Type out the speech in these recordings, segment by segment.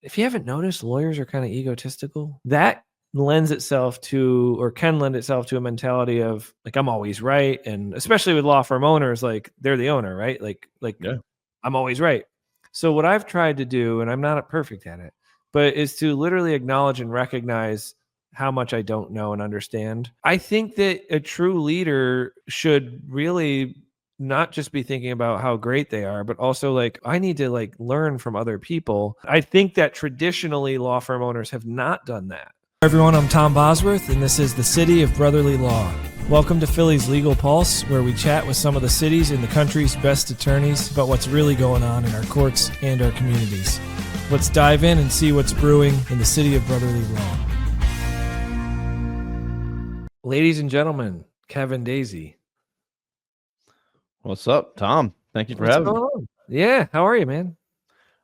if you haven't noticed, lawyers are kind of egotistical. That lends itself to, or can lend itself to, a mentality of like, I'm always right. And especially with law firm owners, like they're the owner, right? Like Yeah. I'm always right. So what I've tried to do, and I'm not perfect at it, but is to literally acknowledge and recognize how much I don't know and understand. I think that a true leader should really not just be thinking about how great they are, but also like, I need to like learn from other people. I think that traditionally law firm owners have not done that. Hi everyone, I'm Tom Bosworth, and this is the City of Brotherly Law. Welcome to Philly's Legal Pulse, where we chat with some of the city's and the country's best attorneys about what's really going on in our courts and our communities. Let's dive in and see what's brewing in the City of Brotherly Law. Ladies and gentlemen, Kevin Daisey. What's up, Tom? Thank you for What's having going me. on? Yeah, how are you, man?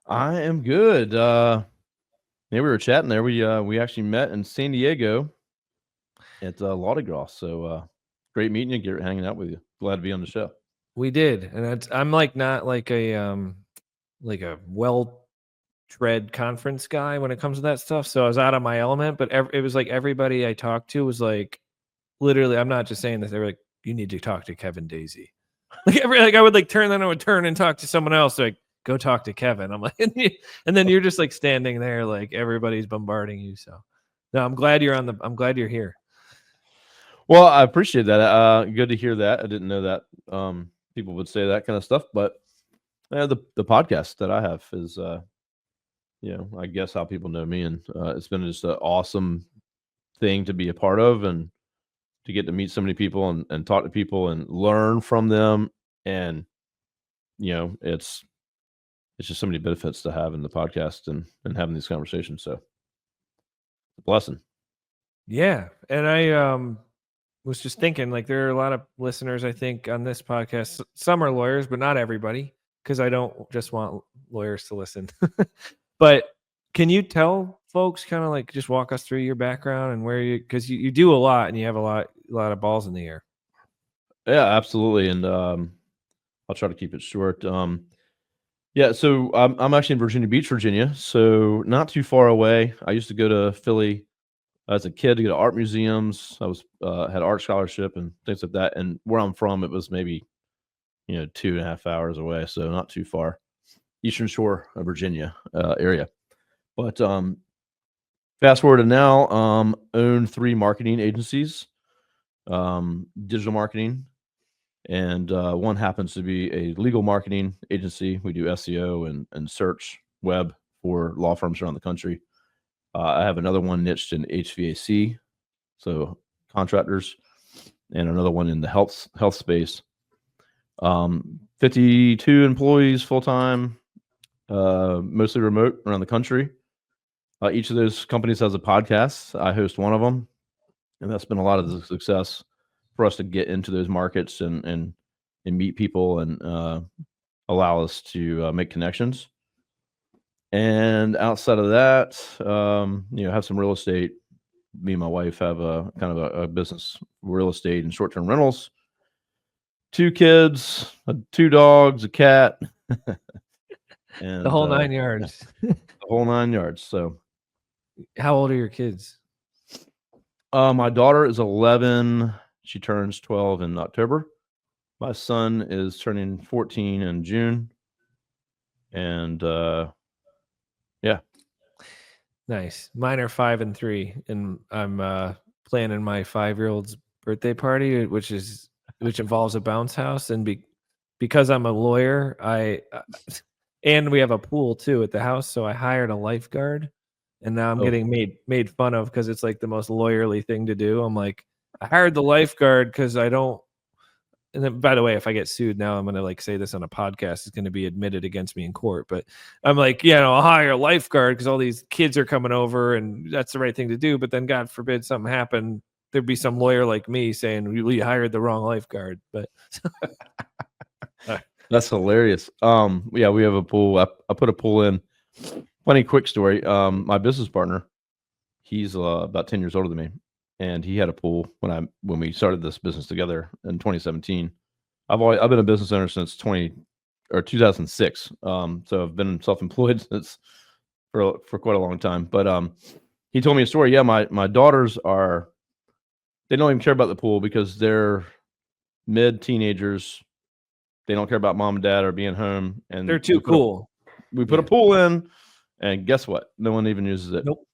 I am good. Yeah, we were chatting there. We actually met in San Diego at Law de Gras. So great meeting you, Garrett, hanging out with you. Glad to be on the show. We did, and I'm like not like a well tread conference guy when it comes to that stuff. So I was out of my element, but it was like everybody I talked to was like, literally, I'm not just saying this. They were like, you need to talk to Kevin Daisey. Like I would like turn, then I would turn and talk to someone else. Like, go talk to Kevin. I'm like, and then you're just like standing there, like everybody's bombarding you. So no, I'm glad I'm glad you're here. Well, I appreciate that. Good to hear that. I didn't know that people would say that kind of stuff, but the podcast that I have is, I guess how people know me, and it's been just an awesome thing to be a part of, and to get to meet so many people and talk to people and learn from them. And, it's just so many benefits to have in the podcast and having these conversations. So it's a blessing. Yeah. And I was just thinking, like, there are a lot of listeners, I think, on this podcast. Some are lawyers, but not everybody, because I don't just want lawyers to listen. But can you tell folks, kind of like, just walk us through your background and where you, because you do a lot and you have a lot of balls in the air. Yeah, absolutely. And I'll try to keep it short. Yeah, so I'm actually in Virginia Beach, Virginia, so not too far away. I used to go to Philly as a kid to go to art museums. I was had art scholarship and things like that. And where I'm from, it was maybe 2.5 hours away, so not too far. Eastern Shore of Virginia area. But fast forward to now, own 3 marketing agencies, digital marketing, and one happens to be a legal marketing agency. We do SEO and search web for law firms around the country. I have another one niched in HVAC, so contractors, and another one in the health space. 52 employees full time, mostly remote around the country. Each of those companies has a podcast. I host one of them, and that's been a lot of the success for us to get into those markets and meet people and allow us to make connections. And outside of that, have some real estate. Me and my wife have a kind of a business, real estate and short-term rentals. 2 kids, 2 dogs, a cat, and The whole 9 yards. the whole 9 yards. So, How old are your kids? my daughter is 11. She turns 12 in October. My son is turning 14 in June. And yeah. Nice. Mine are 5 and 3, and I'm planning my 5-year-old's birthday party, which involves a bounce house. And because I'm a lawyer, and we have a pool too at the house, so I hired a lifeguard, and now I'm getting made fun of because it's like the most lawyerly thing to do. I'm like, I hired the lifeguard because I don't. And then, by the way, if I get sued now, I'm going to like say this on a podcast. It's going to be admitted against me in court. But I'm like, I'll hire a lifeguard because all these kids are coming over, and that's the right thing to do. But then, God forbid, something happened. There'd be some lawyer like me saying we hired the wrong lifeguard. But that's hilarious. Yeah, we have a pool. I put a pool in. Funny quick story. My business partner, he's about 10 years older than me, and he had a pool when we started this business together in 2017. I've been a business owner since 2006. So I've been self-employed since for quite a long time. But he told me a story. Yeah, my daughters they don't even care about the pool because they're mid teenagers. They don't care about mom and dad or being home, and They're too cool. we put a pool in, and guess what? No one even uses it. Nope.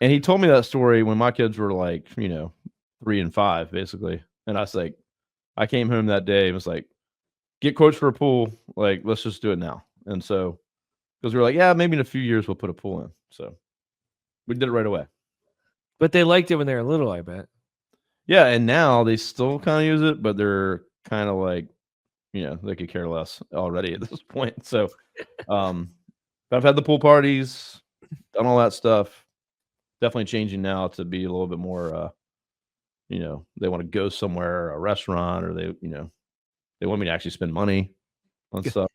And he told me that story when my kids were like, 3 and 5, basically. And I was like, I came home that day and was like, get quotes for a pool. Like, let's just do it now. And so, because we were like, yeah, maybe in a few years we'll put a pool in. So we did it right away. But they liked it when they were little, I bet. Yeah. And now they still kind of use it, but they're kind of like, they could care less already at this point. So, but I've had the pool parties, done all that stuff. Definitely changing now to be a little bit more, they want to go somewhere, a restaurant, or they want me to actually spend money on stuff.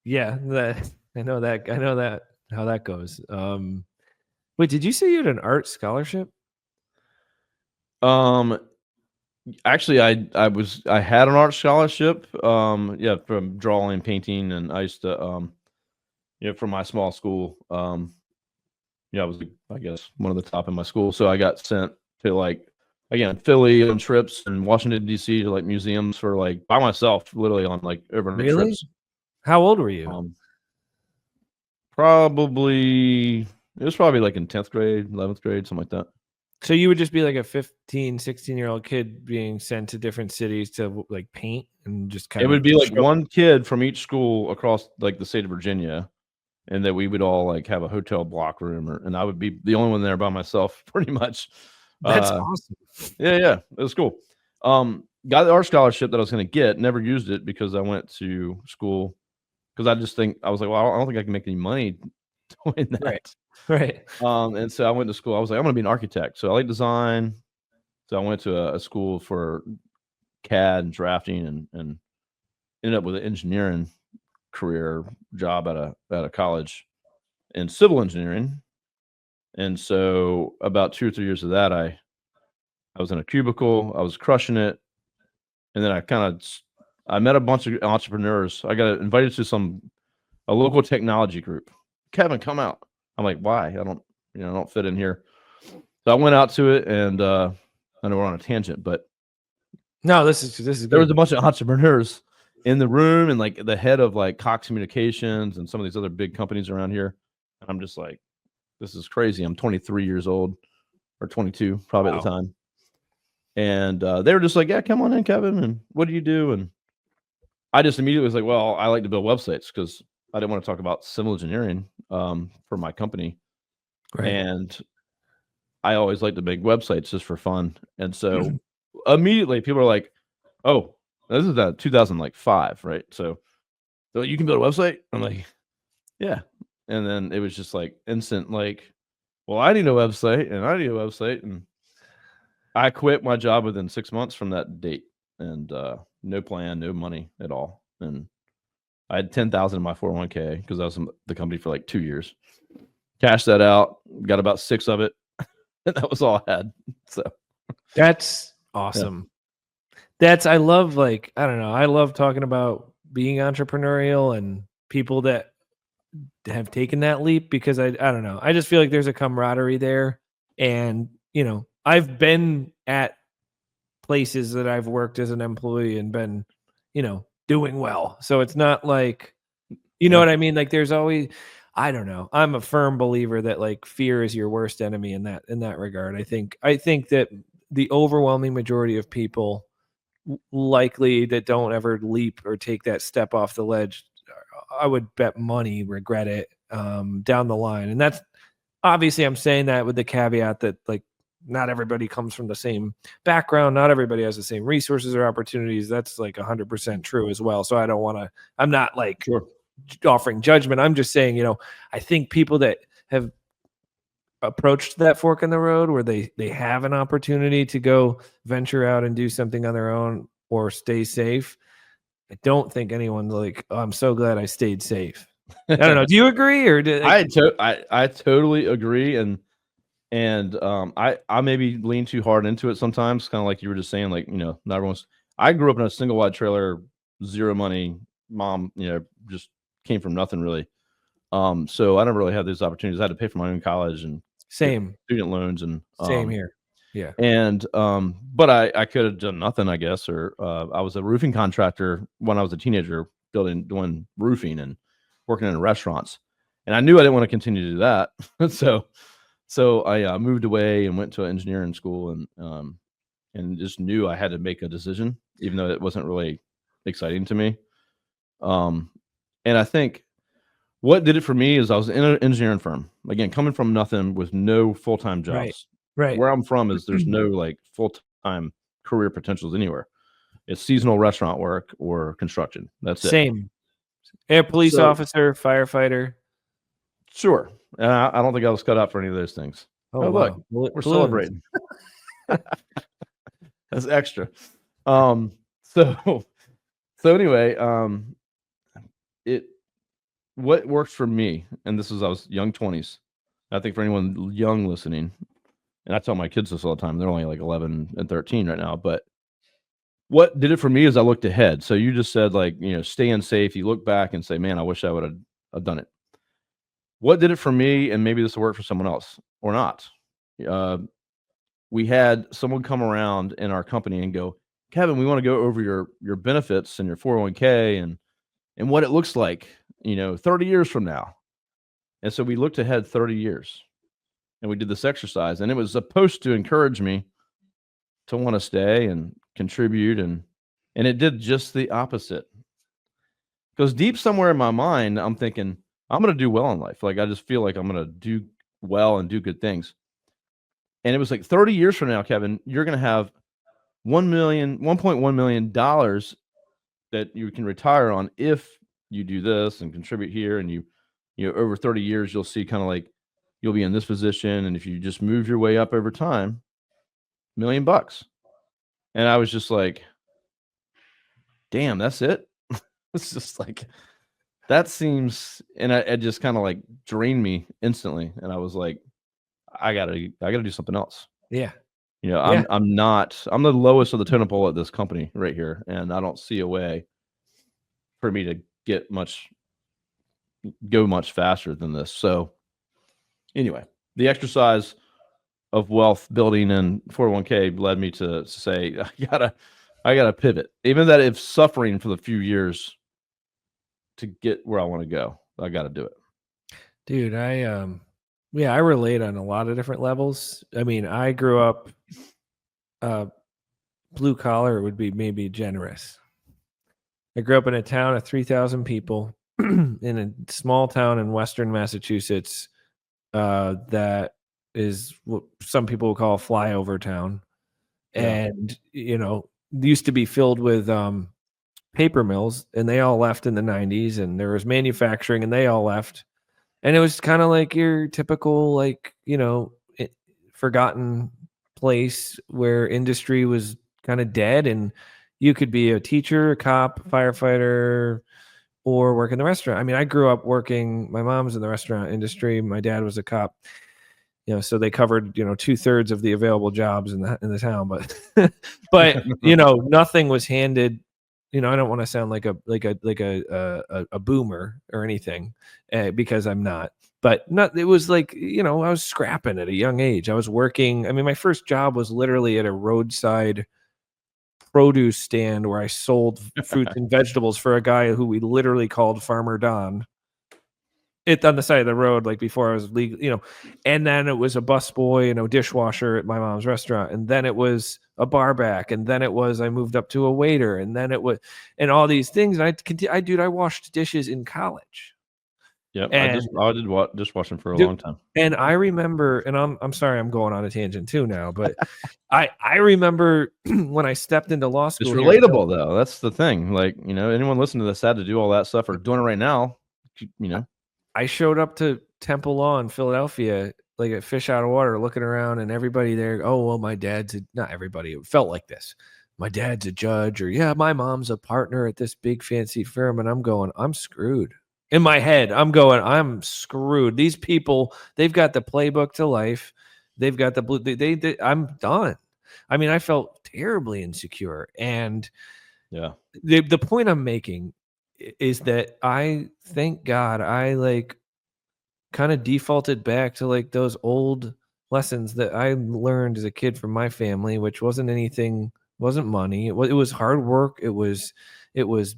Yeah, I know that how that goes. Wait, did you say you had an art scholarship? Actually, I had an art scholarship. Yeah, from drawing, painting, and I used to, from my small school. I was, I guess, one of the top in my school. So I got sent to again, Philly on trips and Washington D.C. to museums for by myself, literally on overnight Really? trips. How old were you? It was probably in 10th grade, 11th grade, something like that. So you would just be like a 15, 16-year-old kid being sent to different cities to paint and just kind It of. would be one kid from each school across the state of Virginia, and that we would all have a hotel block room, and I would be the only one there by myself, pretty much. That's awesome. Yeah, it was cool. Got the art scholarship that I was going to get, never used it because I went to school because I just think I was like, well, I don't think I can make any money doing that. Right. And so I went to school. I was like, I'm going to be an architect. So I like design. So I went to a school for CAD and drafting, and ended up with an engineering career job at a college in civil engineering. And so about 2 or 3 years of that, I was in a cubicle. I was crushing it, and then I met a bunch of entrepreneurs. I got invited to a local technology group. Kevin, come out. I'm like, why? I don't fit in here. So I went out to it, and I know we're on a tangent, but no, this is good. There was a bunch of entrepreneurs in the room, and the head of Cox Communications and some of these other big companies around here. And I'm just like, this is crazy. I'm 23 years old, or 22 probably at the time. And they were just like, yeah, come on in, Kevin. And what do you do? And I just immediately was like, well, I like to build websites because I didn't want to talk about civil engineering for my company. Right. And I always like to make websites just for fun. And so immediately people are like, oh, this is 2005, right? So you can build a website? I'm like, yeah. And then it was just instant, well, I need a website and I need a website. And I quit my job within 6 months from that date, and no plan, no money at all. And I had 10,000 in my 401k because I was in the company for 2 years. Cashed that out, got about 6 of it, and that was all I had. So that's awesome. Yeah. I love I don't know. I love talking about being entrepreneurial and people that have taken that leap because I don't know. I just feel like there's a camaraderie there, and I've been at places that I've worked as an employee and been, doing well. So it's not you know what I mean? There's always, I don't know. I'm a firm believer that fear is your worst enemy in that regard. I think that the overwhelming majority of people likely that don't ever leap or take that step off the ledge, I would bet money regret it down the line. And that's obviously, I'm saying that with the caveat that not everybody comes from the same background. Not everybody has the same resources or opportunities. That's 100% true as well. So I'm not offering judgment. I'm just saying, I think people that have approached that fork in the road where they have an opportunity to go venture out and do something on their own or stay safe. I don't think anyone's oh, I'm so glad I stayed safe. I don't know. Do you agree or I totally agree. And I maybe lean too hard into it sometimes, kind of like you were just saying, not everyone's. I grew up in a single wide trailer, zero money. Mom, just came from nothing really. So I never really had those opportunities. I had to pay for my own college and get Same. student loans Same here. Yeah. but I could have done nothing, I guess, or I was a roofing contractor when I was a teenager, doing roofing and working in restaurants, and I knew I didn't want to continue to do that. So I moved away and went to engineering school, and just knew I had to make a decision, even though it wasn't really exciting to me. Um, and I think what did it for me is I was in an engineering firm, again, coming from nothing with no full-time Right. jobs. Right. Where I'm from is there's no like full-time career potentials anywhere. It's seasonal restaurant work or construction. That's it. Same. A police So officer, firefighter. sure. I don't think I was cut out for any of those things. Oh Oh, look, wow. we're Balloons. celebrating. That's extra. Um, so so anyway, it what works for me, and this is I was young 20s. I think for anyone young listening, and I tell my kids this all the time. They're only like 11 and 13 right now, but what did it for me is I looked ahead. So you just said like, staying safe. You look back and say, "Man, I wish I would have done it." What did it for me, and maybe this will work for someone else or not. Uh, we had someone come around in our company and go, "Kevin, we want to go over your benefits and your 401k and what it looks like, 30 years from now." And so we looked ahead 30 years and we did this exercise, and it was supposed to encourage me to want to stay and contribute, and it did just the opposite. Because deep somewhere in my mind, I'm thinking I'm going to do well in life. Like I just feel like I'm going to do well and do good things. And it was like 30 years from now, Kevin, you're going to have 1.1 million dollars that you can retire on if you do this and contribute here, and over 30 years you'll see kind of like you'll be in this position, and if you just move your way up over time, $1 million. And I was just like, damn, that's it. It's just like that seems, and it just kind of like drained me instantly, and I was like, I gotta do something else. Yeah. I'm Yeah. I'm the lowest of the totem pole at this company right here, and I don't see a way for me to go much faster than this. So anyway, the exercise of wealth building and 401k led me to say, I gotta pivot, even that if suffering for the few years to get where I want to go. I got to do it. Dude, I relate on a lot of different levels. I mean, I grew up blue collar would be maybe generous. I grew up in a town of 3,000 people in a small town in western Massachusetts that is what some people would call a flyover town. Yeah. And, used to be filled with paper mills, and they all left in the 90s, and there was manufacturing, and they all left. And it was kind of like your typical, like, forgotten place where industry was kind of dead, and you could be a teacher, a cop, firefighter, or work in the restaurant. I mean, I grew up working, my mom was in the restaurant industry, my dad was a cop, so they covered, 2/3 of the available jobs in the town, but but nothing was handed. I don't want to sound like a boomer or anything, because I'm not. But not, it was like, I was scrapping at a young age. I was working. I mean, my first job was literally at a roadside produce stand where I sold fruits and vegetables for a guy who we literally called Farmer Don. It on the side of the road, like before I was legal, and then it was a busboy, dishwasher at my mom's restaurant, and then it was a bar back, and then I moved up to a waiter, and then it was, and all these things. And I washed dishes in college. Yep. And I did dishwashing for a long time. And I remember, and I'm sorry, I'm going on a tangent too now, but I remember when I stepped into law It's school. relatable though. That's the thing. Like, anyone listening to this had to do all that stuff or doing it right now, I showed up to Temple Law in Philadelphia, like a fish out of water, looking around, and everybody there, oh, well, my dad's not everybody, it felt like this. My dad's a judge, or yeah, my mom's a partner at this big fancy firm. And I'm going, I'm screwed. In my head, I'm going, I'm screwed. These people, they've got the playbook to life. They've got the blue, I'm done. I mean, I felt terribly insecure. And yeah, the point I'm making is that I thank God I kind of defaulted back to like those old lessons that I learned as a kid from my family, which wasn't anything, wasn't money. It was hard work. It was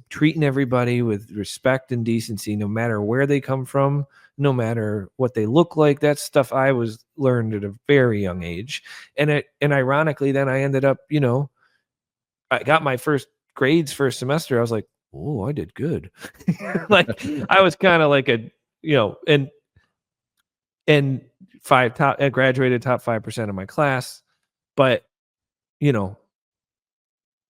treating everybody with respect and decency, no matter where they come from, no matter what they look like. That's stuff I was learned at a very young age. And ironically, then I ended up, I got my first grades first semester. I was like, oh, I did good. Like I was kind of like a, and I graduated top 5% of my class, but you know,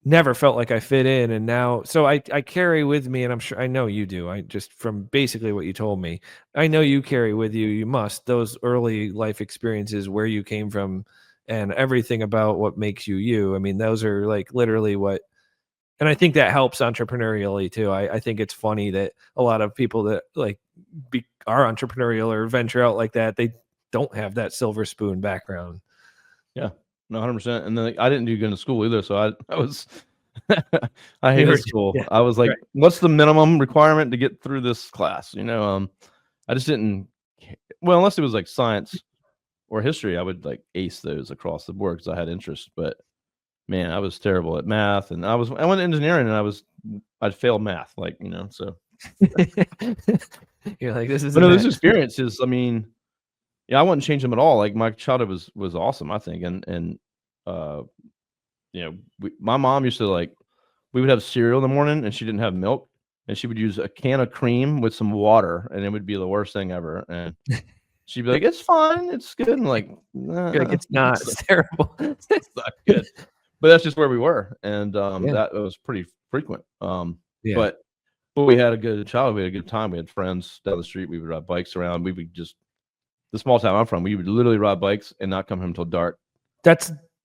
never felt like I fit in. And now, so I carry with me, and I'm sure I know you do. I just, from basically what you told me, I know you carry with you, you must, those early life experiences, where you came from and everything about what makes you you. I mean, those are like literally what, and I think that helps entrepreneurially too. I think it's funny that a lot of people that like are entrepreneurial or venture out like that, they don't have that silver spoon background. Yeah, no, 100%. And then like, I didn't do good in school either, so I was I You hated were, school. yeah, I was like, right. "What's the minimum requirement to get through this class?" I just didn't. Well, unless it was like science or history, I would like ace those across the board because I had interest. But man, I was terrible at math, and I went to engineering, and I'd fail math, so. You're like, this But isn't no, those it. experiences, I mean, yeah, I wouldn't change them at all. Like my childhood was awesome, I think, and uh, my mom used to like we would have cereal in the morning, and she didn't have milk, and she would use a can of cream with some water, and it would be the worst thing ever. And she'd be like, "It's fine, it's good," and like, You're like, nah, it's not. It's terrible. it's not good. But that's just where we were, and Yeah. that was pretty frequent. Yeah. But we had a good childhood. We had a good time. We had friends down the street. We would ride bikes around. We would just the small town I'm from. We would literally ride bikes and not come home until dark.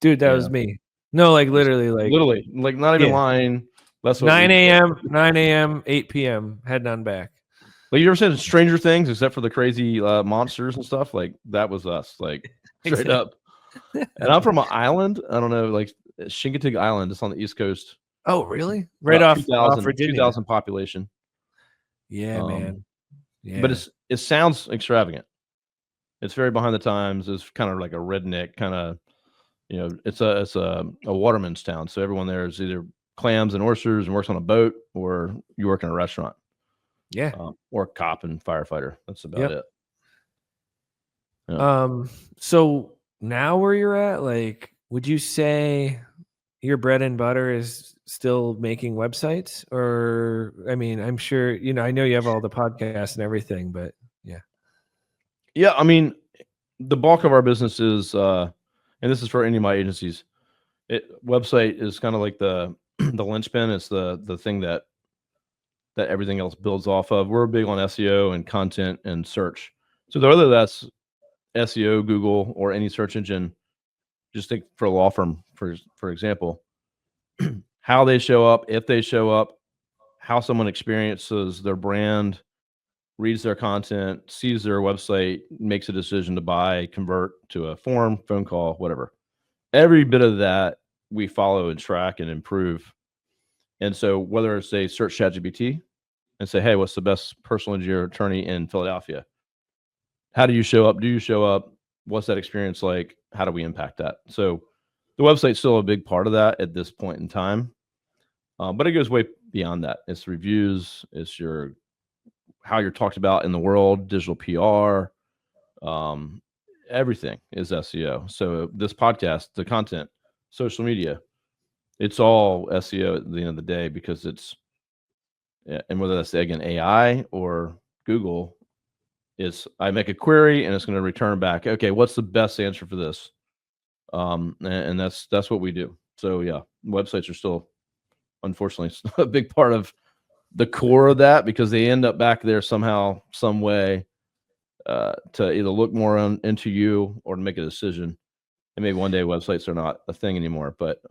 Dude, that was Yeah, me. No, like just literally, like, literally, like not even yeah, lying. That's what we 9 did. a.m., 9 a.m., 8 p.m., heading on back. Like you ever seen Stranger Things, except for the crazy monsters and stuff? Like that was us, like straight Exactly. up. And I'm from an island. I don't know, like Chincoteague Island. It's on the East Coast. Oh, really? Right About off 2,000 Virginia. population. Yeah, Um, man. but Yeah. it sounds extravagant. It's very behind the times. It's kind of like a redneck kind of, it's a waterman's town. So everyone there is either clams and oysters and works on a boat, or you work in a restaurant, Yeah. or cop and firefighter. That's about Yep. it. Yeah. So now where you're at, like, would you say your bread and butter is still making websites? Or, I mean, I'm sure, I know you have all the podcasts and everything, but yeah. Yeah, I mean, the bulk of our business is, and this is for any of my agencies. Website is kind of like the the linchpin. It's the thing that everything else builds off of. We're big on SEO and content and search. So whether that's SEO, Google, or any search engine, just think for a law firm, for example, how they show up, if they show up, how someone experiences their brand, reads their content, sees their website, makes a decision to buy, convert to a form, phone call, whatever. Every bit of that we follow and track and improve. And so whether it's a search ChatGPT and say, hey, what's the best personal injury attorney in Philadelphia? How do you show up? Do you show up? What's that experience like? How do we impact that? So the website's still a big part of that at this point in time. But it goes way beyond that. It's reviews, it's how you're talked about in the world, digital PR, everything is SEO. So this podcast, the content, social media, it's all SEO at the end of the day, because and whether that's again AI or Google, I make a query and it's going to return back, okay, what's the best answer for this? And that's what we do. So yeah, websites are still, unfortunately, a big part of the core of that, because they end up back there somehow, some way, to either look more into you or to make a decision. And maybe one day websites are not a thing anymore, but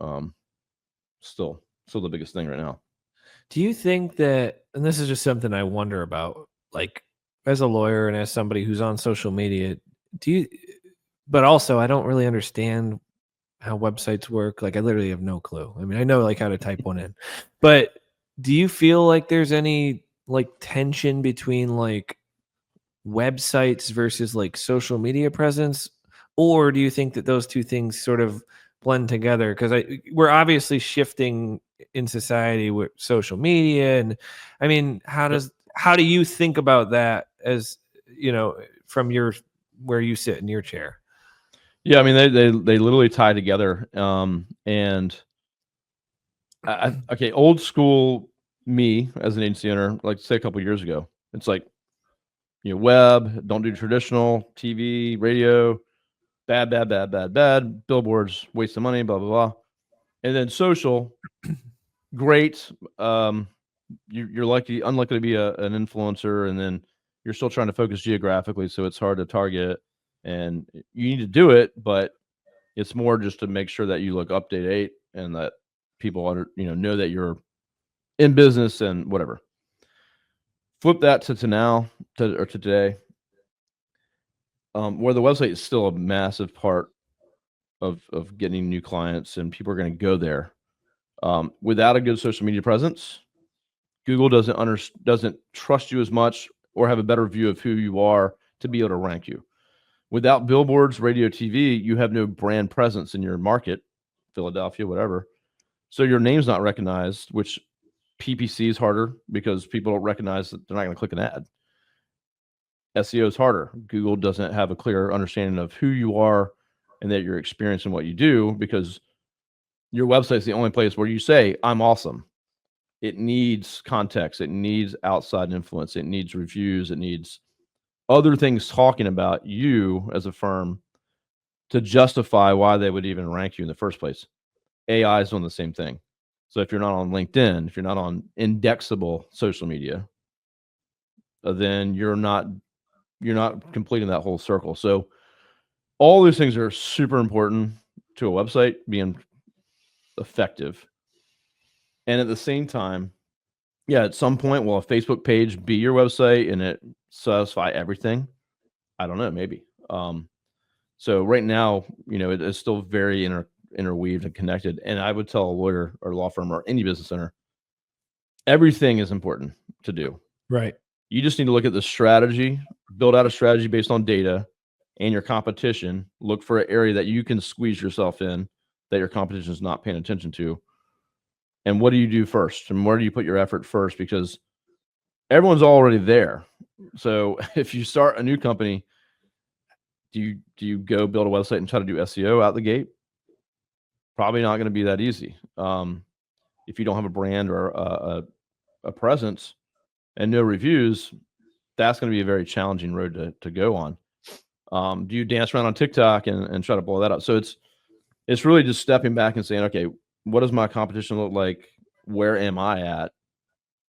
still the biggest thing right now. Do you think that, and this is just something I wonder about, like, as a lawyer and as somebody who's on social media, but also I don't really understand how websites work. Like, I literally have no clue. I mean, I know like how to type one in, but do you feel like there's any like tension between like websites versus like social media presence, or do you think that those two things sort of blend together? Because we're obviously shifting in society with social media, and I mean, how do you think about that as from your where you sit in your chair? Yeah, I mean they literally tie together. And okay, old school me as an agency owner, like say a couple years ago, it's like web, don't do traditional TV, radio, bad, bad, bad, bad, bad, billboards, waste of money, blah blah blah, and then social, great. You're unlikely to be an influencer, and then you're still trying to focus geographically, so it's hard to target, and you need to do it, but it's more just to make sure that you look up to date and that people know that you're in business and whatever. Flip that to now to today, where the website is still a massive part of getting new clients and people are going to go there. Without a good social media presence, Google doesn't trust you as much or have a better view of who you are to be able to rank you. Without billboards, radio, TV, you have no brand presence in your market, Philadelphia, whatever. So your name's not recognized, which PPC is harder because people don't recognize that they're not going to click an ad. SEO is harder. Google doesn't have a clear understanding of who you are and that you're experiencing what you do, because your website is the only place where you say, I'm awesome. It needs context. It needs outside influence. It needs reviews. It needs other things talking about you as a firm to justify why they would even rank you in the first place. AI is doing the same thing. So if you're not on LinkedIn, if you're not on indexable social media, then you're not completing that whole circle. So all these things are super important to a website being effective. And at the same time, yeah, at some point, will a Facebook page be your website and it satisfy everything? I don't know, maybe. So right now, it is still very interweaved and connected. And I would tell a lawyer or law firm or any business owner, everything is important to do. Right. You just need to look at the strategy, build out a strategy based on data and your competition. Look for an area that you can squeeze yourself in that your competition is not paying attention to. And what do you do first? And where do you put your effort first? Because everyone's already there. So if you start a new company, do you go build a website and try to do SEO out the gate? Probably not going to be that easy. If you don't have a brand or a presence and no reviews, that's going to be a very challenging road to go on. Do you dance around on TikTok and try to blow that up? So it's really just stepping back and saying, okay, what does my competition look like? Where am I at?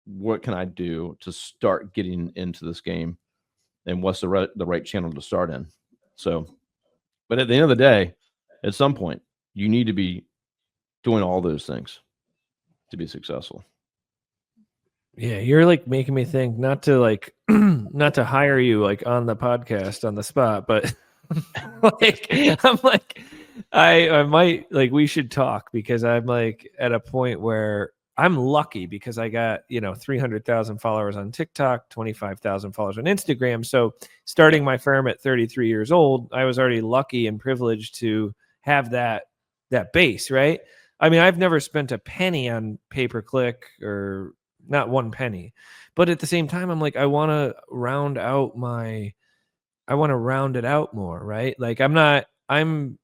What can I do to start getting into this game? And what's the right channel to start in? So, but at the end of the day, at some point, you need to be doing all those things to be successful. Yeah, you're like making me think not to hire you like on the podcast on the spot, but like I'm like I might like we should talk, because I'm like at a point where I'm lucky because I got 300,000 followers on TikTok, 25,000 followers on Instagram. So starting my firm at 33 years old, I was already lucky and privileged to have that base, right? I mean, I've never spent a penny on pay-per-click, or not one penny, but at the same time, I'm like, I want to round it out more, right? Like I'm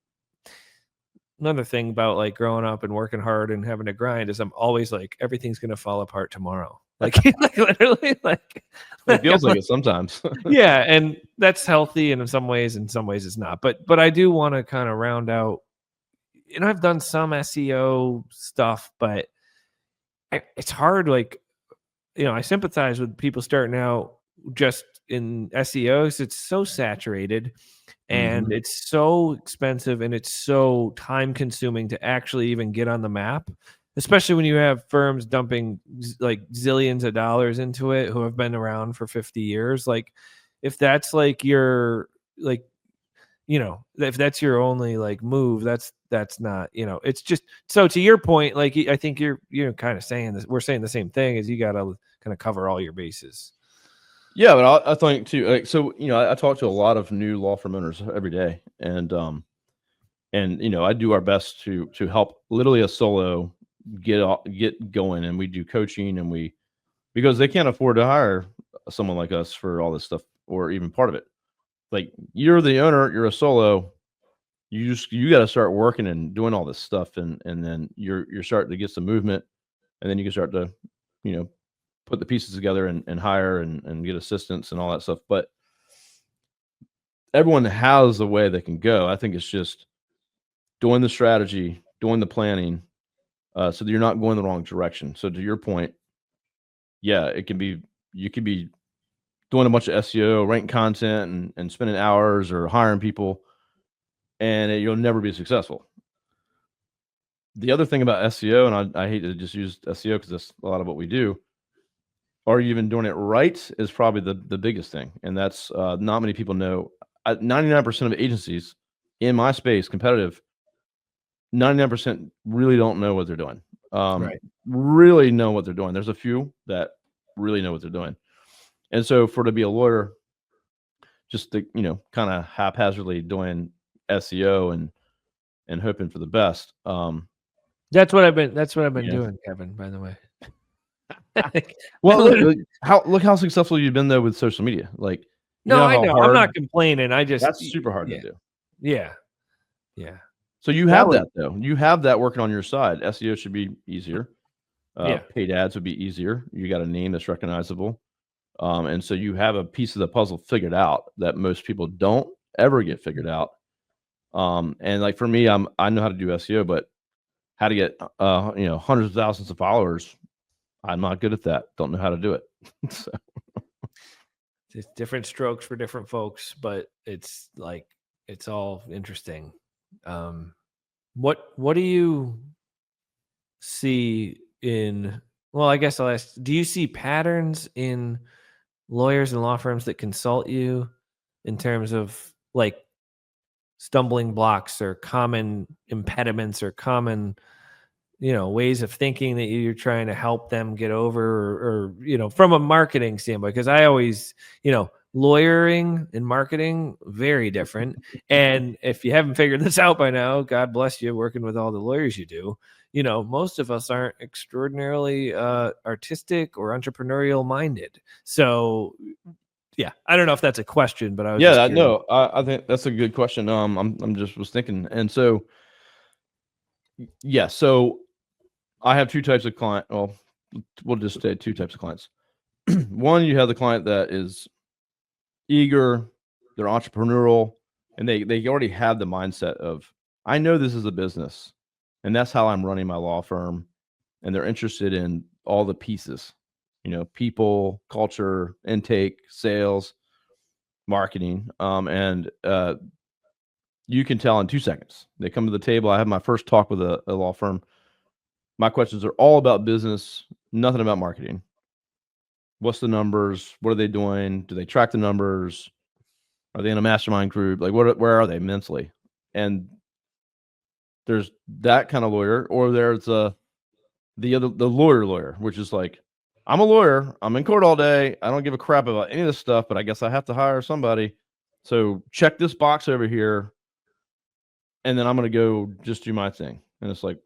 another thing about like growing up and working hard and having to grind is I'm always like, everything's going to fall apart tomorrow. Like, like literally It feels like it sometimes. yeah. And that's healthy. And in some ways it's not, but I do want to kind of round out, and I've done some SEO stuff, but it's hard. Like, I sympathize with people starting out just in SEOs. It's so saturated and it's so expensive and it's so time consuming to actually even get on the map, especially when you have firms dumping like zillions of dollars into it who have been around for 50 years. Like, if that's like your, like, if that's your only like move, that's not, it's just, so to your point, like, I think you're kind of saying this, we're saying the same thing, is you got to kind of cover all your bases. Yeah, but I think too. Like, so I talk to a lot of new law firm owners every day, and I do our best to help literally a solo get going, and we do coaching, and because they can't afford to hire someone like us for all this stuff or even part of it. Like, you're the owner, you're a solo, you got to start working and doing all this stuff, and then you're starting to get some movement, and then you can start to you know put the pieces together and hire and get assistants and all that stuff. But everyone has a way they can go. I think it's just doing the strategy, doing the planning, so that you're not going the wrong direction. So to your point, yeah, it can be you could be doing a bunch of SEO, ranking content, and spending hours or hiring people, and you'll never be successful. The other thing about SEO, and I hate to just use SEO because that's a lot of what we do. Are you even doing it right? Is probably the biggest thing, and that's not many people know. 99% of agencies in my space, competitive, 99% really don't know what they're doing. Right. Really know what they're doing. There's a few that really know what they're doing, and so to be a lawyer, just to kind of haphazardly doing SEO and hoping for the best. That's what I've been. That's what I've been You know, doing, Kevin. By the way. well, look how successful you've been though with social media. Like, No, I how know. I'm hard not complaining. I just, that's super hard to yeah, do. yeah, yeah. So you That have was, that though. You have that working on your side. SEO should be easier. yeah. Paid ads would be easier. You got a name that's recognizable. And so you have a piece of the puzzle figured out that most people don't ever get figured out. And like for me, I know how to do SEO, but how to get hundreds of thousands of followers, I'm not good at that. Don't know how to do it. So, It's different strokes for different folks, but it's like it's all interesting. Um, what do you see in? Well, I guess I'll ask. Do you see patterns in lawyers and law firms that consult you in terms of like stumbling blocks or common impediments or common ways of thinking that you're trying to help them get over or from a marketing standpoint? Because I always lawyering and marketing very different, and if you haven't figured this out by now, God bless you working with all the lawyers you do. Most of us aren't extraordinarily artistic or entrepreneurial minded, so yeah, I don't know if that's a question, but I was just yeah, curious. no, I think that's a good question. I'm just was thinking, and so yeah, so I have two types of client. Well, we'll just say two types of clients. One, you have the client that is eager, they're entrepreneurial, and they already have the mindset of, I know this is a business, and that's how I'm running my law firm, and they're interested in all the pieces, people, culture, intake, sales, marketing, and you can tell in 2 seconds. They come to the table. I have my first talk with a law firm. My questions are all about business, nothing about marketing. What's the numbers? What are they doing? Do they track the numbers? Are they in a mastermind group? Like, where are they mentally? And there's that kind of lawyer, or there's the lawyer, which is like, I'm a lawyer. I'm in court all day. I don't give a crap about any of this stuff, but I guess I have to hire somebody. So check this box over here, and then I'm going to go just do my thing. And it's like,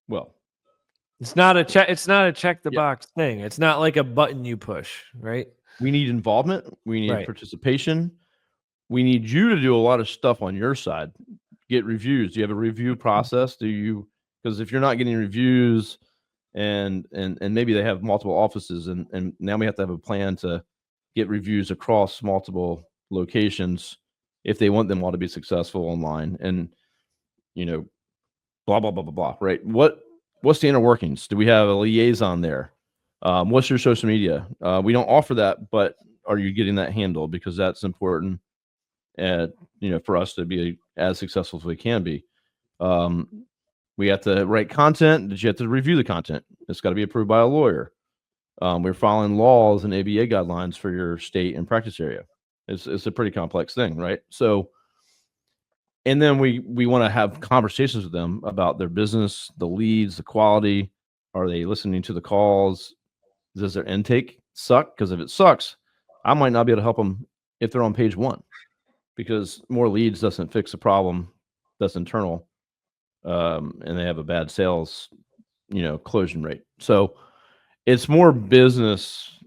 well, It's not a check. It's not a check the yeah, box thing. It's not like a button you push, right? we need involvement. We need Right. participation. We need you to do a lot of stuff on your side. Get reviews. Do you have a review process? Because if you're not getting reviews and maybe they have multiple offices and now we have to have a plan to get reviews across multiple locations if they want them all to be successful online, and you know blah blah blah blah blah, right? What's the inner workings? Do we have a liaison there? What's your social media? We don't offer that, but are you getting that handled? Because that's important, and for us to be as successful as we can be. We have to write content, that you have to review the content. It's got to be approved by a lawyer. We're following laws and ABA guidelines for your state and practice area. It's a pretty complex thing, right? So, and then we want to have conversations with them about their business, the leads, the quality. Are they listening to the calls? Does their intake suck? Because if it sucks, I might not be able to help them if they're on page 1, because more leads doesn't fix the problem that's internal, and they have a bad sales, closing rate. So it's more business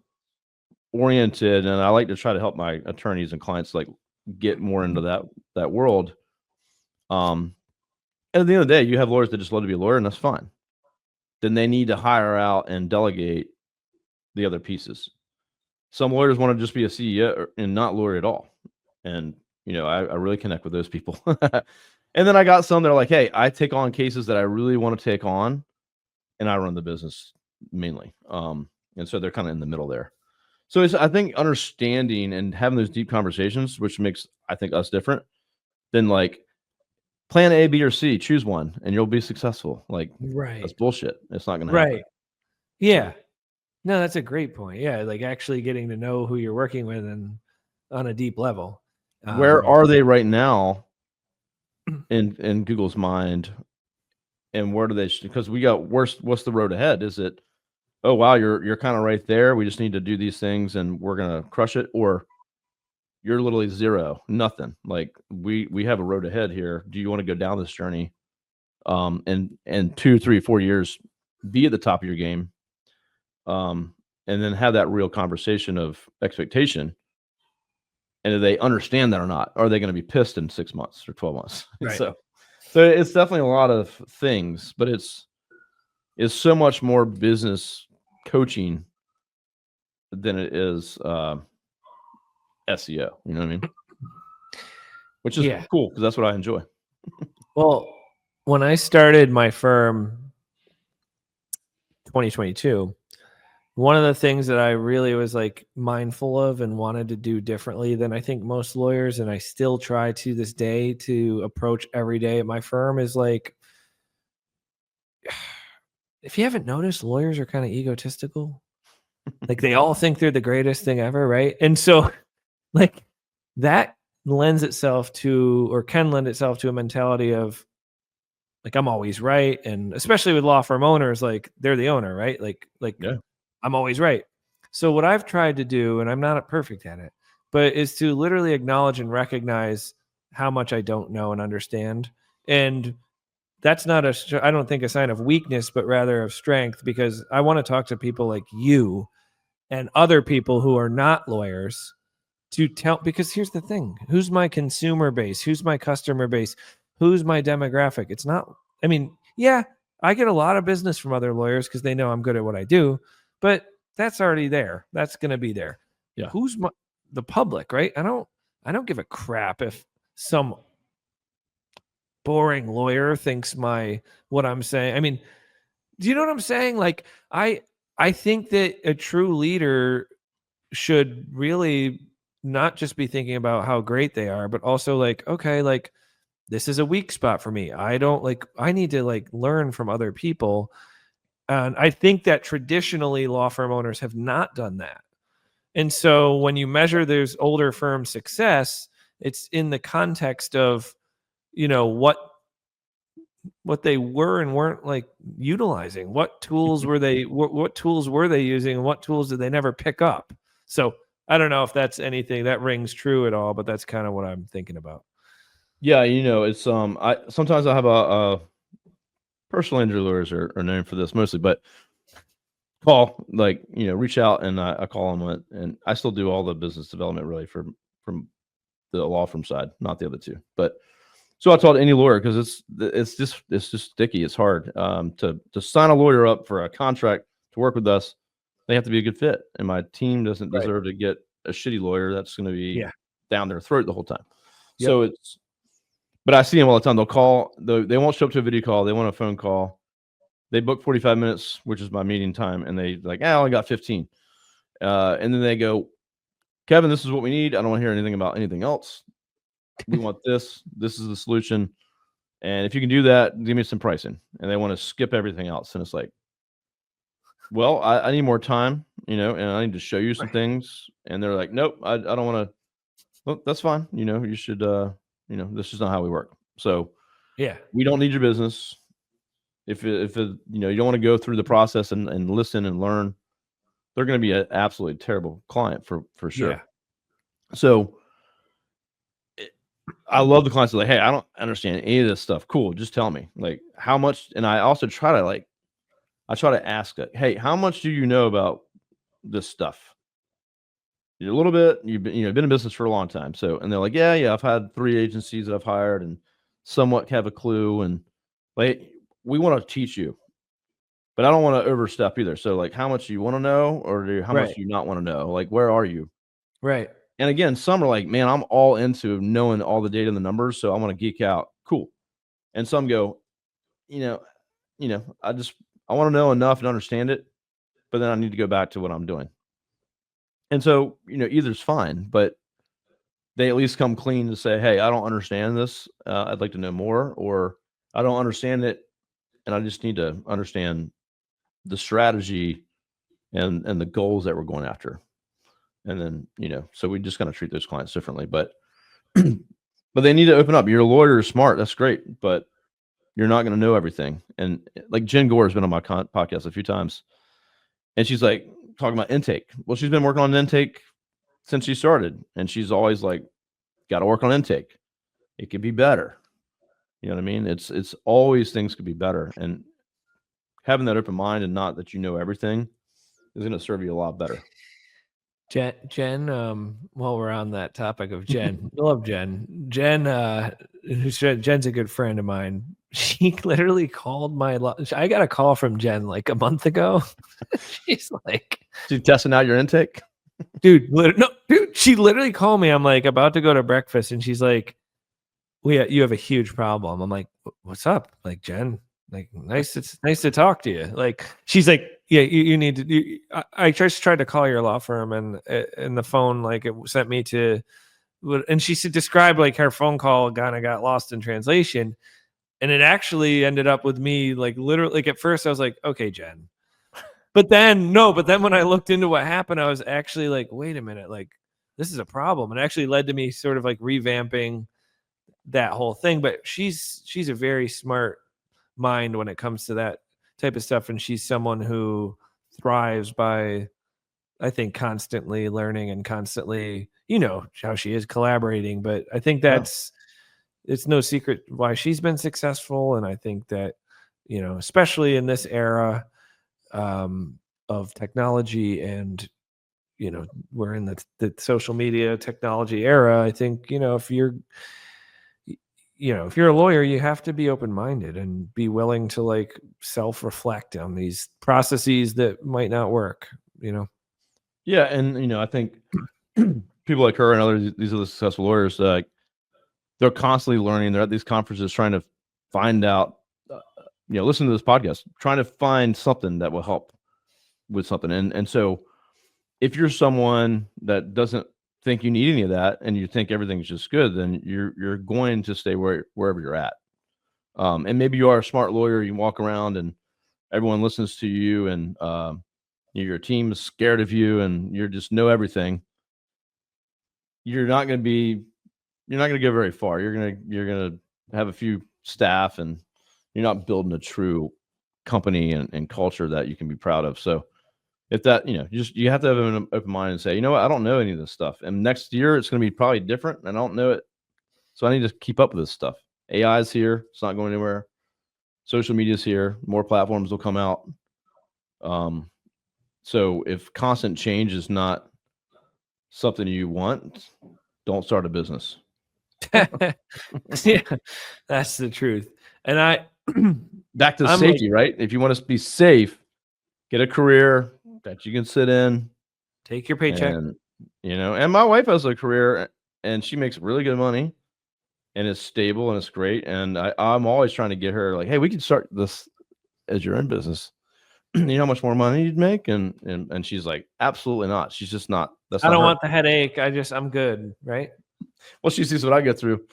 oriented, and I like to try to help my attorneys and clients like get more into that world. Um, and at the end of the day, you have lawyers that just love to be a lawyer, and that's fine. Then they need to hire out and delegate the other pieces. Some lawyers want to just be a CEO and not lawyer at all. And, I really connect with those people. And then I got some that are like, hey, I take on cases that I really want to take on, and I run the business mainly. And so they're kind of in the middle there. So it's, I think, understanding and having those deep conversations, which makes, I think, us different than like plan A, B, or C, choose one and you'll be successful. Like, that's Right. bullshit. It's not going to happen. Right. Yeah. So No, that's a great point. Yeah, like actually getting to know who you're working with and on a deep level. where are they right now in Google's mind, and where do they? Because we got worse. What's the road ahead? Is it, oh wow, you're kind of right there. We just need to do these things, and we're gonna crush it, or you're literally zero, nothing. Like we have a road ahead here. Do you want to go down this journey? And 2, 3, 4 years, be at the top of your game, and then have that real conversation of expectation. And do they understand that or not? Are they going to be pissed in 6 months or 12 months? Right. So it's definitely a lot of things, but it's so much more business coaching than it is SEO. You know what I mean? Which is Yeah. cool because that's what I enjoy. Well, when I started my firm 2022, one of the things that I really was like mindful of and wanted to do differently than I think most lawyers, and I still try to this day to approach every day at my firm, is like, if you haven't noticed, lawyers are kind of egotistical. Like they all think they're the greatest thing ever, right? And so, like, that lends itself to, or can lend itself to, a mentality of like, I'm always right. And especially with law firm owners, like they're the owner, right? Like Yeah. I'm always right. So what I've tried to do, and I'm not perfect at it, but is to literally acknowledge and recognize how much I don't know and understand. And that's not I don't think a sign of weakness, but rather of strength, because I want to talk to people like you and other people who are not lawyers to tell, because here's the thing, who's my consumer base, who's my customer base, who's my demographic? It's not, I mean, yeah, I get a lot of business from other lawyers because they know I'm good at what I do, but that's already there, that's going to be there. Yeah. Who's the public, right? I don't give a crap if some boring lawyer thinks what I'm saying, I mean, do you know what I'm saying? Like, I think that a true leader should really not just be thinking about how great they are, but also like, okay, like this is a weak spot for me. I need to like learn from other people. And I think that traditionally law firm owners have not done that. And so when you measure those older firm success, it's in the context of, what they were and weren't like utilizing. What tools were they? What tools were they using, and what tools did they never pick up? So I don't know if that's anything that rings true at all, but that's kind of what I'm thinking about. Yeah, it's I sometimes I have a personal injury lawyers are known for this mostly, but call, like, reach out, and I call them, and I still do all the business development really from the law firm side, not the other two. But so I told any lawyer, because it's just sticky. It's hard to sign a lawyer up for a contract to work with us. They have to be a good fit, and my team doesn't Right. deserve to get a shitty lawyer that's going to be Yeah. down their throat the whole time. Yep. So but I see them all the time. They'll call. They won't show up to a video call. They want a phone call. They book 45 minutes, which is my meeting time, and they like, I only got 15. And then they go, Kevin, this is what we need. I don't want to hear anything about anything else. We want this. This is the solution. And if you can do that, give me some pricing. And they want to skip everything else. And it's like, well, I need more time, and I need to show you some things. And they're like, nope, I don't want to. Well, that's fine. You should, this is not how we work. So Yeah. we don't need your business. If you don't want to go through the process and listen and learn, they're going to be an absolutely terrible client for sure. Yeah. So I love the clients that are like, hey, I don't understand any of this stuff. Cool, just tell me like how much. And I also try to ask, hey, how much do you know about this stuff? A little bit. You've been in business for a long time. So, and they're like, yeah, I've had 3 agencies that I've hired and somewhat have a clue. And like, we want to teach you, but I don't want to overstep either. So, like, how much do you want to know, or how much Right. do you not want to know? Like, where are you? Right. And again, some are like, man, I'm all into knowing all the data and the numbers, so I want to geek out. Cool. And some go, you know, I want to know enough and understand it, but then I need to go back to what I'm doing. And so, either's fine, but they at least come clean to say, hey, I don't understand this. I'd like to know more, or I don't understand it, and I just need to understand the strategy and the goals that we're going after. And then, so we just kind of treat those clients differently, but but they need to open up. You're a lawyer, smart, that's great, but you're not going to know everything. And like Jen Gore has been on my podcast a few times, and she's like talking about intake. Well, she's been working on intake since she started, and she's always like, got to work on intake. It could be better. You know what I mean? It's always things could be better, and having that open mind and not that you know everything is going to serve you a lot better. Jen, while we're on that topic of Jen, I love Jen. Jen's a good friend of mine. She literally called I got a call from Jen like a month ago. She's like, she's testing out your intake, dude. She literally called me. I'm like about to go to breakfast, and she's like, you have a huge problem. I'm like, what's up? Like, Jen, like, it's nice to talk to you. Like, she's like, yeah, you need to. I just tried to call your law firm, and the phone, like, it sent me to, and she described like her phone call kind of got lost in translation, and it actually ended up with me like literally. Like at first, I was like, okay, Jen, but then when I looked into what happened, I was actually like, wait a minute, like, this is a problem, and it actually led to me sort of like revamping that whole thing. But she's a very smart mind when it comes to that type of stuff, and she's someone who thrives by, I think, constantly learning and constantly, how she is collaborating. But I think it's no secret why she's been successful, and I think that, especially in this era of technology, and we're in the social media technology era. I think, if you're a lawyer, you have to be open-minded and be willing to like self-reflect on these processes that might not work, Yeah, and I think people like her and others, these are the successful lawyers, they're constantly learning. They're at these conferences trying to find out, listen to this podcast, trying to find something that will help with something. And so if you're someone that doesn't think you need any of that and you think everything's just good, then you're going to stay wherever you're at. And maybe you are a smart lawyer, you walk around and everyone listens to you, and your team is scared of you, and you just know everything. You're not going to go very far. You're going to have a few staff, and you're not building a true company and culture that you can be proud of. So if that, you have to have an open mind and say, you know what, I don't know any of this stuff. And next year it's going to be probably different, and I don't know it. So I need to keep up with this stuff. AI is here. It's not going anywhere. Social media is here. More platforms will come out. So if constant change is not something you want, don't start a business. Yeah, that's the truth. And back to I'm safety, like, right? If you want to be safe, get a career that you can sit in, take your paycheck. and and my wife has a career, and she makes really good money, and it's stable and it's great. And I'm always trying to get her like, hey, we could start this as your own business. You know how much more money you'd make? And she's like, absolutely not. She's just not. That's I not don't her. want the headache. I'm good, right? Well, she sees what I go through,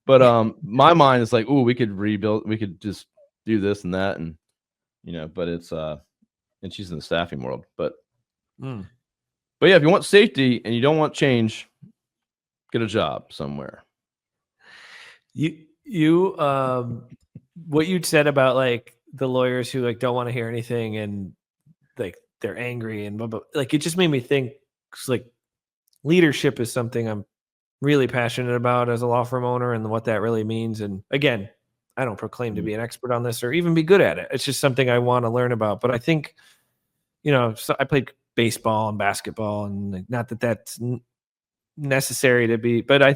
but my mind is like, oh, we could rebuild. We could just do this and that, and but it's and she's in the staffing world, but yeah, if you want safety and you don't want change, get a job somewhere. You what you'd said about like the lawyers who like don't want to hear anything, and like they're angry and blah, blah. Like, it just made me think, 'cause, like, leadership is something I'm really passionate about as a law firm owner and what that really means. And again, I don't proclaim to Mhm. be an expert on this or even be good at it. It's just something I want to learn about. But I think, so I played baseball and basketball, and like, not that that's necessary to be, but I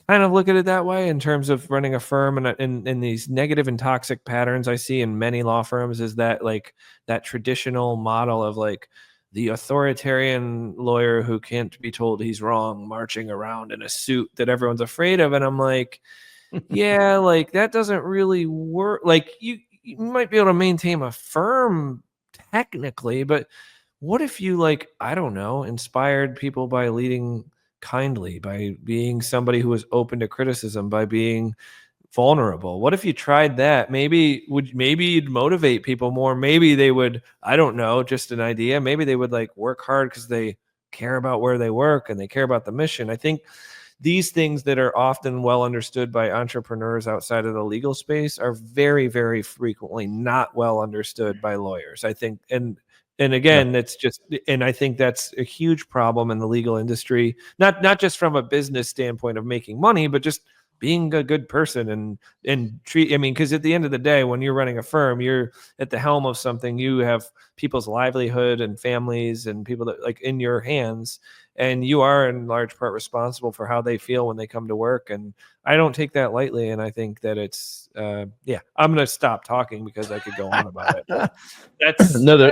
kind of look at it that way in terms of running a firm. And these negative and toxic patterns I see in many law firms is that, like, that traditional model of, like, the authoritarian lawyer who can't be told he's wrong marching around in a suit that everyone's afraid of. And I'm like, yeah, like, that doesn't really work. Like, you might be able to maintain a firm technically, but what if you, like, I don't know, inspired people by leading kindly, by being somebody who was open to criticism, by being vulnerable? What if you tried that? Maybe you'd motivate people more. Maybe they would, I don't know, just an idea. Maybe they would, like, work hard because they care about where they work and they care about the mission. I think these things that are often well understood by entrepreneurs outside of the legal space are very, very frequently not well understood by lawyers, I think. And Yeah. again, that's just, and I think that's a huge problem in the legal industry, not just from a business standpoint of making money, but just being a good person and treat, I mean, because at the end of the day, when you're running a firm, you're at the helm of something. You have people's livelihood and families and people that, like, in your hands, and you are in large part responsible for how they feel when they come to work. And I don't take that lightly. And I think that it's yeah, I'm going to stop talking because I could go on about it, but that's, No, yeah,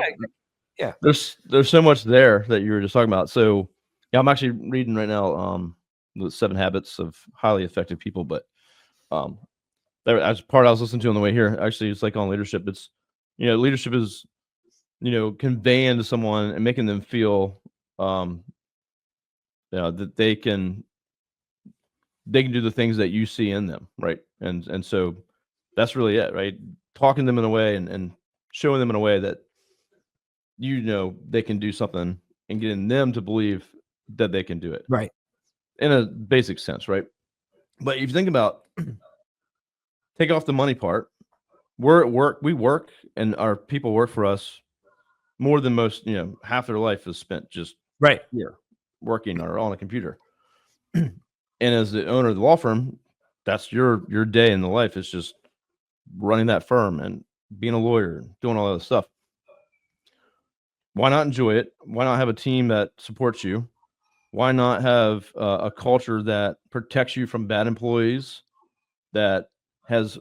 yeah. there's so much there that you were just talking about. So, yeah, I'm actually reading right now, the 7 Habits of Highly Effective People, but, um, there as part I was listening to on the way here, actually, it's like on leadership. It's, leadership is, conveying to someone and making them feel, um, that they can do the things that you see in them, right? And so that's really it, right? Talking to them in a way and showing them in a way that they can do something and getting them to believe that they can do it Right. in a basic sense, right? But if you think about take off the money part, we're at work, we work, and our people work for us more than most, half their life is spent just Right. here working or on a computer. And as the owner of the law firm, that's your day in the life is just running that firm and being a lawyer and doing all that stuff. Why not enjoy it? Why not have a team that supports you? Why not have a culture that protects you from bad employees, that has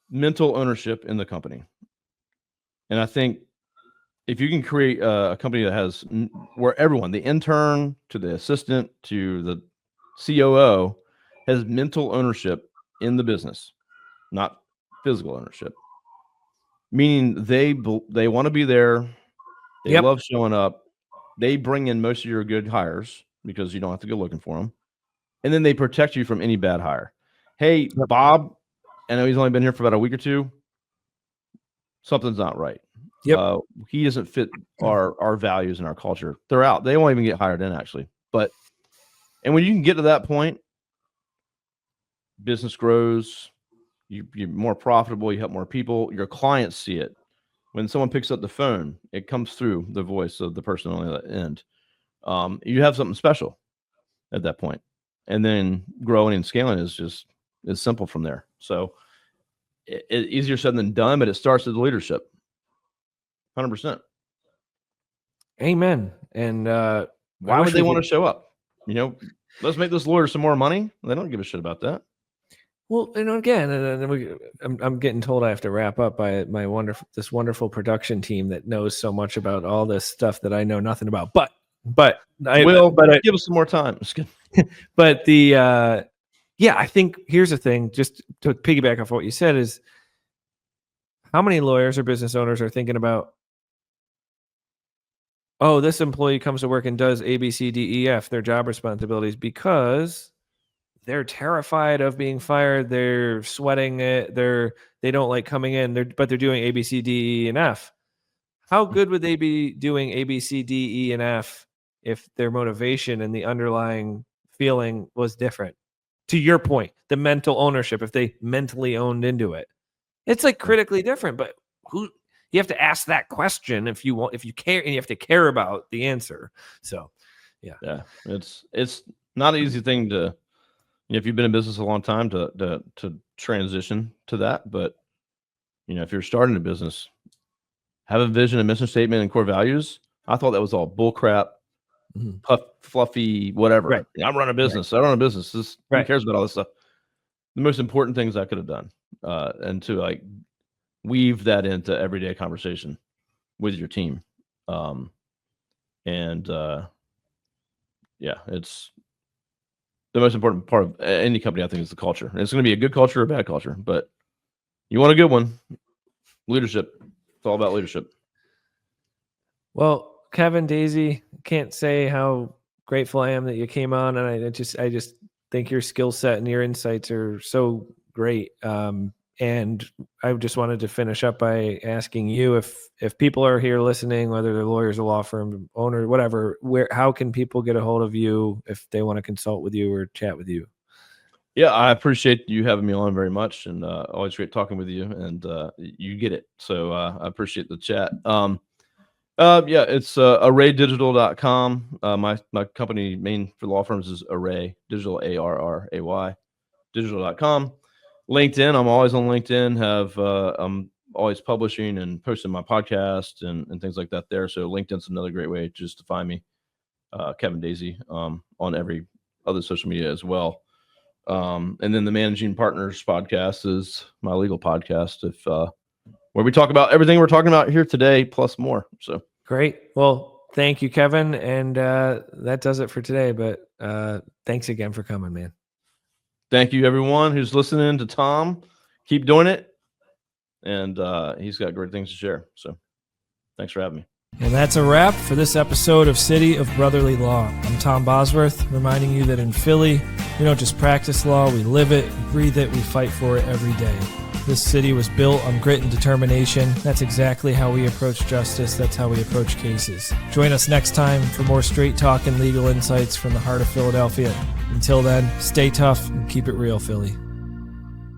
mental ownership in the company? And I think if you can create a company that has where everyone, the intern to the assistant to the COO, has mental ownership in the business, not physical ownership, meaning they want to be there, they Yep. love showing up, they bring in most of your good hires because you don't have to go looking for them, and then they protect you from any bad hire. Hey, Yep. Bob, I know he's only been here for about a week or two. Something's not right. Yep. He doesn't fit our values and our culture. They're out. They won't even get hired in actually. But and when you can get to that point, business grows. You're more profitable. You help more people. Your clients see it. When someone picks up the phone, it comes through the voice of the person on the other end. You have something special at that point, and then growing and scaling is simple from there. So easier said than done, but it starts with leadership. 100%. Amen. And I Why would wish they we want could. to show up? You know, let's make this lawyer some more money. They don't give a shit about that. Well, again, and then I'm getting told I have to wrap up by this wonderful production team that knows so much about all this stuff that I know nothing about. But Will, give us some more time. Just kidding. but the yeah, I think here's the thing, just to piggyback off what you said, is how many lawyers or business owners are thinking about, oh, this employee comes to work and does A, B, C, D, E, F, their job responsibilities, because they're terrified of being fired. They're sweating it. They don't like coming in. But they're doing A, B, C, D, E, and F. How good would they be doing A, B, C, D, E, and F if their motivation and the underlying feeling was different? To your point, the mental ownership, if they mentally owned into it, it's like critically different. But who you have to ask that question if you care, and you have to care about the answer. So, yeah, it's not an easy thing to, if you've been in business a long time to transition to that. But, if you're starting a business, have a vision, a mission statement, and core values. I thought that was all bull crap, fluffy, whatever. Right. I run a business. I run a business. Who Right. cares about all this stuff? The most important things I could have done, and to like weave that into everyday conversation with your team. It's the most important part of any company, I think, is the culture. And it's going to be a good culture or a bad culture, but you want a good one. Leadership. It's all about leadership. Well, Kevin Daisey, can't say how grateful I am that you came on, and I just think your skill set and your insights are so great. And I just wanted to finish up by asking you if people are here listening, whether they're lawyers, a law firm, owner, whatever, how can people get a hold of you if they want to consult with you or chat with you? Yeah, I appreciate you having me on very much, and always great talking with you. And you get it, so I appreciate the chat. It's arraydigital.com. My company main for law firms is Array Digital, ARRAY digital.com. LinkedIn, I'm always on LinkedIn. I'm always publishing and posting my podcast and things like that there. So LinkedIn's another great way just to find me. Kevin Daisey on every other social media as well. And then the Managing Partners podcast is my legal podcast, where we talk about everything we're talking about here today, plus more. So great. Well, thank you, Kevin. And that does it for today. But thanks again for coming, man. Thank you, everyone who's listening to Tom. Keep doing it. And he's got great things to share. So thanks for having me. And that's a wrap for this episode of City of Brotherly Law. I'm Tom Bosworth, reminding you that in Philly, we don't just practice law, we live it, we breathe it, we fight for it every day. This city was built on grit and determination. That's exactly how we approach justice. That's how we approach cases. Join us next time for more straight talk and legal insights from the heart of Philadelphia. Until then, stay tough and keep it real, Philly.